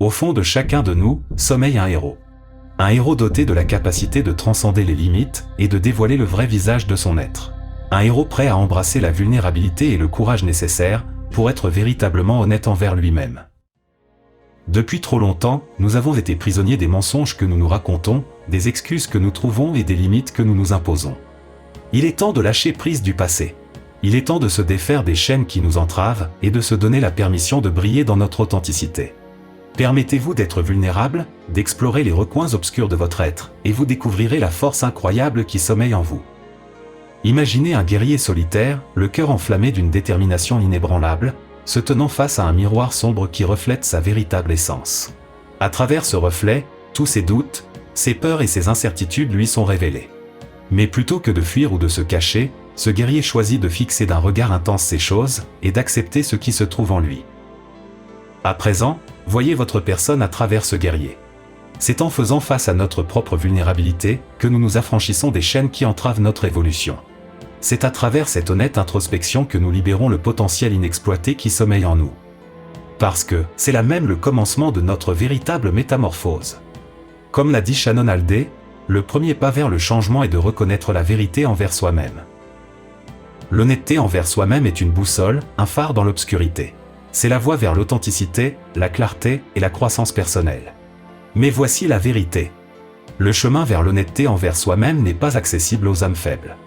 Au fond de chacun de nous, sommeille un héros. Un héros doté de la capacité de transcender les limites et de dévoiler le vrai visage de son être. Un héros prêt à embrasser la vulnérabilité et le courage nécessaires pour être véritablement honnête envers lui-même. Depuis trop longtemps, nous avons été prisonniers des mensonges que nous nous racontons, des excuses que nous trouvons et des limites que nous nous imposons. Il est temps de lâcher prise du passé. Il est temps de se défaire des chaînes qui nous entravent et de se donner la permission de briller dans notre authenticité. Permettez-vous d'être vulnérable, d'explorer les recoins obscurs de votre être, et vous découvrirez la force incroyable qui sommeille en vous. Imaginez un guerrier solitaire, le cœur enflammé d'une détermination inébranlable, se tenant face à un miroir sombre qui reflète sa véritable essence. À travers ce reflet, tous ses doutes, ses peurs et ses incertitudes lui sont révélés. Mais plutôt que de fuir ou de se cacher, ce guerrier choisit de fixer d'un regard intense ces choses et d'accepter ce qui se trouve en lui. À présent, voyez votre personne à travers ce guerrier. C'est en faisant face à notre propre vulnérabilité que nous nous affranchissons des chaînes qui entravent notre évolution. C'est à travers cette honnête introspection que nous libérons le potentiel inexploité qui sommeille en nous. Parce que c'est là même le commencement de notre véritable métamorphose. Comme l'a dit Shannon Alde, le premier pas vers le changement est de reconnaître la vérité envers soi-même. L'honnêteté envers soi-même est une boussole, un phare dans l'obscurité. C'est la voie vers l'authenticité, la clarté et la croissance personnelle. Mais voici la vérité. Le chemin vers l'honnêteté envers soi-même n'est pas accessible aux âmes faibles.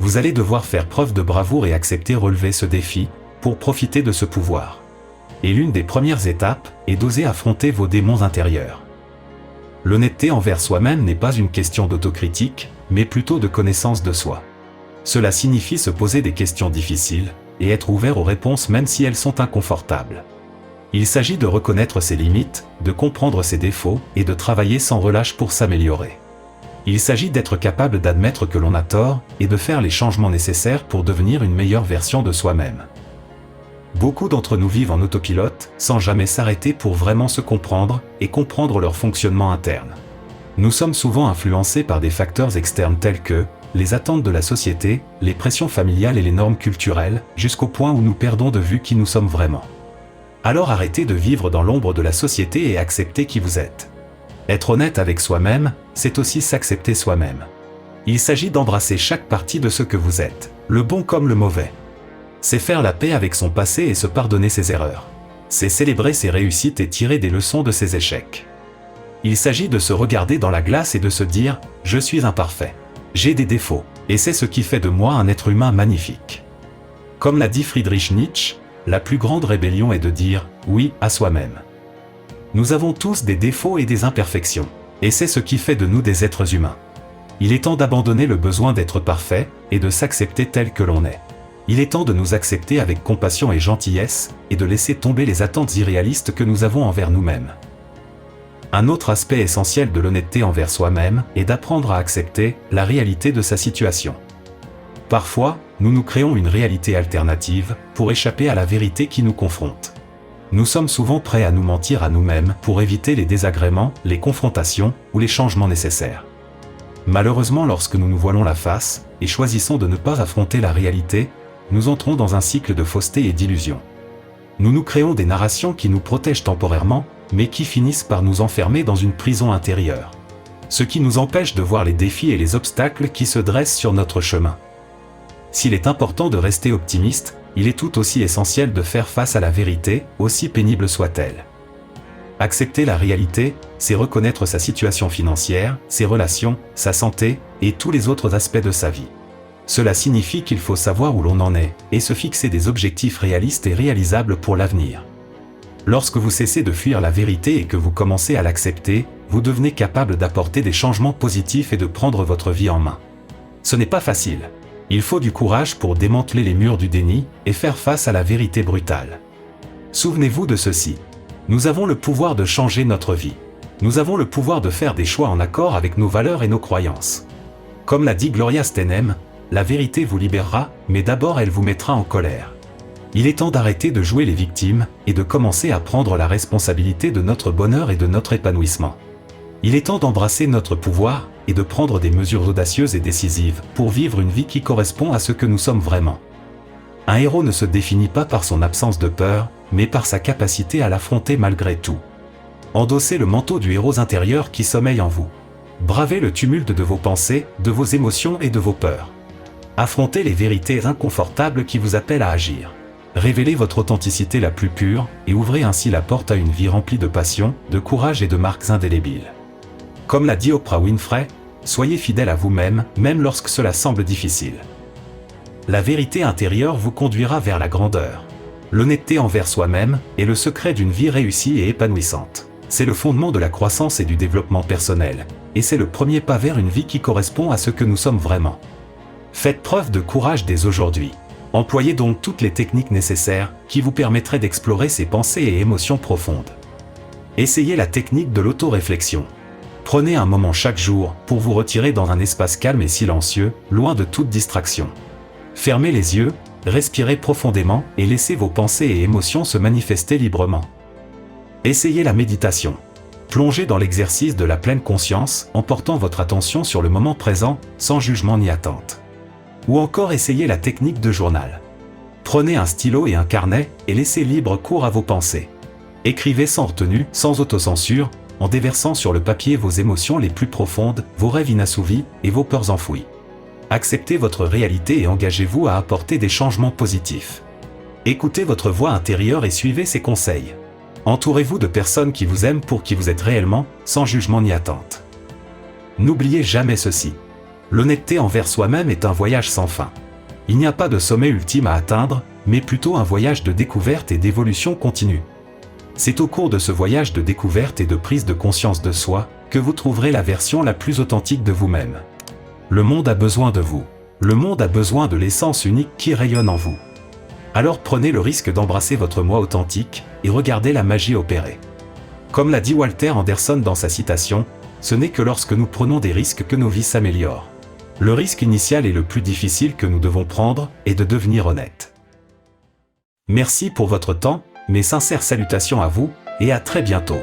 Vous allez devoir faire preuve de bravoure et accepter relever ce défi, pour profiter de ce pouvoir. Et l'une des premières étapes est d'oser affronter vos démons intérieurs. L'honnêteté envers soi-même n'est pas une question d'autocritique, mais plutôt de connaissance de soi. Cela signifie se poser des questions difficiles, et être ouvert aux réponses même si elles sont inconfortables. Il s'agit de reconnaître ses limites, de comprendre ses défauts et de travailler sans relâche pour s'améliorer. Il s'agit d'être capable d'admettre que l'on a tort et de faire les changements nécessaires pour devenir une meilleure version de soi-même. Beaucoup d'entre nous vivent en autopilote, sans jamais s'arrêter pour vraiment se comprendre et comprendre leur fonctionnement interne. Nous sommes souvent influencés par des facteurs externes tels que les attentes de la société, les pressions familiales et les normes culturelles, jusqu'au point où nous perdons de vue qui nous sommes vraiment. Alors arrêtez de vivre dans l'ombre de la société et acceptez qui vous êtes. Être honnête avec soi-même, c'est aussi s'accepter soi-même. Il s'agit d'embrasser chaque partie de ce que vous êtes, le bon comme le mauvais. C'est faire la paix avec son passé et se pardonner ses erreurs. C'est célébrer ses réussites et tirer des leçons de ses échecs. Il s'agit de se regarder dans la glace et de se dire « Je suis imparfait. J'ai des défauts, et c'est ce qui fait de moi un être humain magnifique. » Comme l'a dit Friedrich Nietzsche, la plus grande rébellion est de dire « oui » à soi-même. Nous avons tous des défauts et des imperfections, et c'est ce qui fait de nous des êtres humains. Il est temps d'abandonner le besoin d'être parfait et de s'accepter tel que l'on est. Il est temps de nous accepter avec compassion et gentillesse et de laisser tomber les attentes irréalistes que nous avons envers nous-mêmes. Un autre aspect essentiel de l'honnêteté envers soi-même est d'apprendre à accepter la réalité de sa situation. Parfois, nous nous créons une réalité alternative pour échapper à la vérité qui nous confronte. Nous sommes souvent prêts à nous mentir à nous-mêmes pour éviter les désagréments, les confrontations ou les changements nécessaires. Malheureusement, lorsque nous nous voilons la face et choisissons de ne pas affronter la réalité, nous entrons dans un cycle de fausseté et d'illusion. Nous nous créons des narrations qui nous protègent temporairement, mais qui finissent par nous enfermer dans une prison intérieure. Ce qui nous empêche de voir les défis et les obstacles qui se dressent sur notre chemin. S'il est important de rester optimiste, il est tout aussi essentiel de faire face à la vérité, aussi pénible soit-elle. Accepter la réalité, c'est reconnaître sa situation financière, ses relations, sa santé, et tous les autres aspects de sa vie. Cela signifie qu'il faut savoir où l'on en est, et se fixer des objectifs réalistes et réalisables pour l'avenir. Lorsque vous cessez de fuir la vérité et que vous commencez à l'accepter, vous devenez capable d'apporter des changements positifs et de prendre votre vie en main. Ce n'est pas facile. Il faut du courage pour démanteler les murs du déni et faire face à la vérité brutale. Souvenez-vous de ceci. Nous avons le pouvoir de changer notre vie. Nous avons le pouvoir de faire des choix en accord avec nos valeurs et nos croyances. Comme l'a dit Gloria Steinem, la vérité vous libérera, mais d'abord elle vous mettra en colère. Il est temps d'arrêter de jouer les victimes et de commencer à prendre la responsabilité de notre bonheur et de notre épanouissement. Il est temps d'embrasser notre pouvoir et de prendre des mesures audacieuses et décisives pour vivre une vie qui correspond à ce que nous sommes vraiment. Un héros ne se définit pas par son absence de peur, mais par sa capacité à l'affronter malgré tout. Endossez le manteau du héros intérieur qui sommeille en vous. Bravez le tumulte de vos pensées, de vos émotions et de vos peurs. Affrontez les vérités inconfortables qui vous appellent à agir. Révélez votre authenticité la plus pure et ouvrez ainsi la porte à une vie remplie de passion, de courage et de marques indélébiles. Comme l'a dit Oprah Winfrey, soyez fidèle à vous-même, même lorsque cela semble difficile. La vérité intérieure vous conduira vers la grandeur. L'honnêteté envers soi-même est le secret d'une vie réussie et épanouissante. C'est le fondement de la croissance et du développement personnel, et c'est le premier pas vers une vie qui correspond à ce que nous sommes vraiment. Faites preuve de courage dès aujourd'hui. Employez donc toutes les techniques nécessaires qui vous permettraient d'explorer ces pensées et émotions profondes. Essayez la technique de l'auto-réflexion. Prenez un moment chaque jour pour vous retirer dans un espace calme et silencieux, loin de toute distraction. Fermez les yeux, respirez profondément et laissez vos pensées et émotions se manifester librement. Essayez la méditation. Plongez dans l'exercice de la pleine conscience en portant votre attention sur le moment présent, sans jugement ni attente. Ou encore essayez la technique de journal. Prenez un stylo et un carnet et laissez libre cours à vos pensées. Écrivez sans retenue, sans autocensure, en déversant sur le papier vos émotions les plus profondes, vos rêves inassouvis et vos peurs enfouies. Acceptez votre réalité et engagez-vous à apporter des changements positifs. Écoutez votre voix intérieure et suivez ses conseils. Entourez-vous de personnes qui vous aiment pour qui vous êtes réellement, sans jugement ni attente. N'oubliez jamais ceci. L'honnêteté envers soi-même est un voyage sans fin. Il n'y a pas de sommet ultime à atteindre, mais plutôt un voyage de découverte et d'évolution continue. C'est au cours de ce voyage de découverte et de prise de conscience de soi que vous trouverez la version la plus authentique de vous-même. Le monde a besoin de vous. Le monde a besoin de l'essence unique qui rayonne en vous. Alors prenez le risque d'embrasser votre moi authentique et regardez la magie opérer. Comme l'a dit Walter Anderson dans sa citation, ce n'est que lorsque nous prenons des risques que nos vies s'améliorent. Le risque initial et le plus difficile que nous devons prendre est de devenir honnête. Merci pour votre temps, mes sincères salutations à vous, et à très bientôt.